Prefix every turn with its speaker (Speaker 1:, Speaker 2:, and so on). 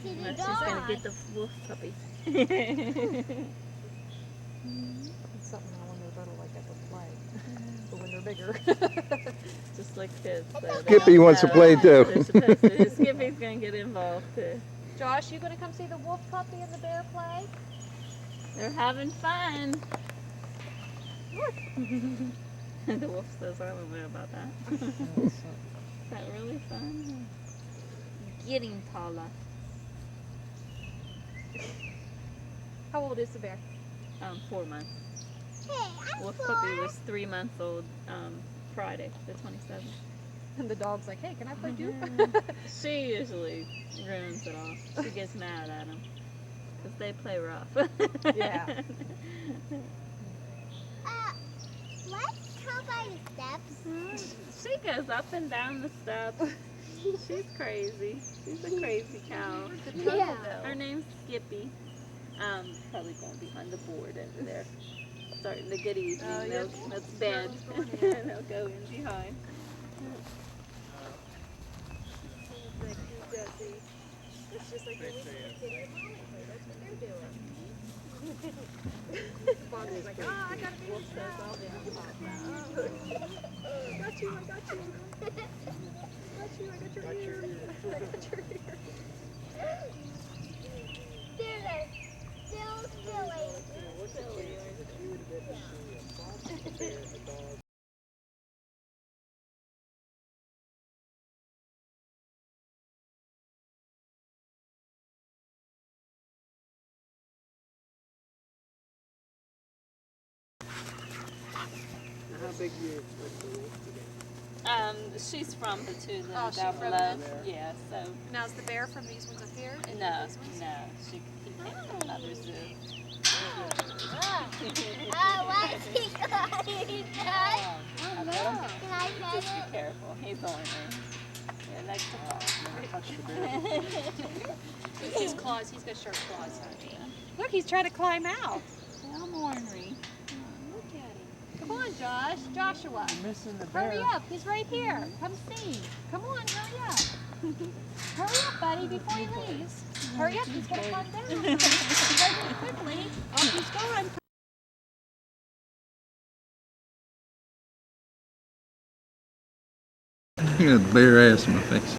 Speaker 1: see the
Speaker 2: That's
Speaker 1: dog.
Speaker 2: just gonna get the wolf puppy.
Speaker 3: It's something I wonder if that'll like ever play. But when they're bigger.
Speaker 2: Just like kids.
Speaker 4: Skippy wants to play too.
Speaker 2: They're supposed to. Skippy's gonna get involved too.
Speaker 3: Josh, you gonna come see the wolf puppy and the bear play?
Speaker 2: They're having fun.
Speaker 3: Look.
Speaker 2: The wolf says, I don't know about that. Is that really fun? Get him, Tala.
Speaker 3: How old is the bear?
Speaker 2: 4 months.
Speaker 1: Hey, I'm
Speaker 2: Wolf
Speaker 1: 4.
Speaker 2: puppy was 3 months old Friday, the 27th.
Speaker 3: And the dog's like, hey, can I play too?
Speaker 2: She usually ruins it all. She gets mad at him. Because they play rough.
Speaker 3: Yeah.
Speaker 1: Let's go by the steps.
Speaker 2: She goes up and down the steps. She's crazy. She's a crazy cow.
Speaker 1: Yeah.
Speaker 2: Her name's Skippy. Probably going behind the board over there. Starting to get easy.
Speaker 3: Oh, yeah.
Speaker 2: That's bad. They'll go in behind.
Speaker 3: It's just like when we kitty and mommy play. That's what they're doing. Bobby's like, oh, I gotta be wolf says I'll be on top now. Oh, got you, I got you. I got you, I got your ear. I got your ear.
Speaker 1: They're still silly.
Speaker 5: How big do you expect the wolf to be?
Speaker 2: She's from the two that
Speaker 3: Oh,
Speaker 2: are
Speaker 3: she's
Speaker 2: down
Speaker 3: from
Speaker 2: below.
Speaker 3: them?
Speaker 2: Yeah, so
Speaker 3: Now is the bear from these ones up here?
Speaker 2: no, she came from another zoo.
Speaker 1: Oh, what's he going on?
Speaker 2: Oh no!
Speaker 1: Can I
Speaker 2: Just
Speaker 1: get
Speaker 2: be
Speaker 1: it?
Speaker 2: careful. He's ornery. Yeah, like to
Speaker 5: Touch the bear.
Speaker 3: It's his claws. He's got sharp claws, honey. Look, he's trying to climb out.
Speaker 2: Yeah, I'm ornery.
Speaker 3: Look at him. Come on, Josh. Joshua.
Speaker 5: You're missing the bear.
Speaker 3: Hurry up. He's right here. Come see. Come on, hurry up. Hurry up, buddy, before he leaves. Hurry up. He's going to climb down. He's right quickly. Oh, he's gone.
Speaker 4: I got a bear ass in my face.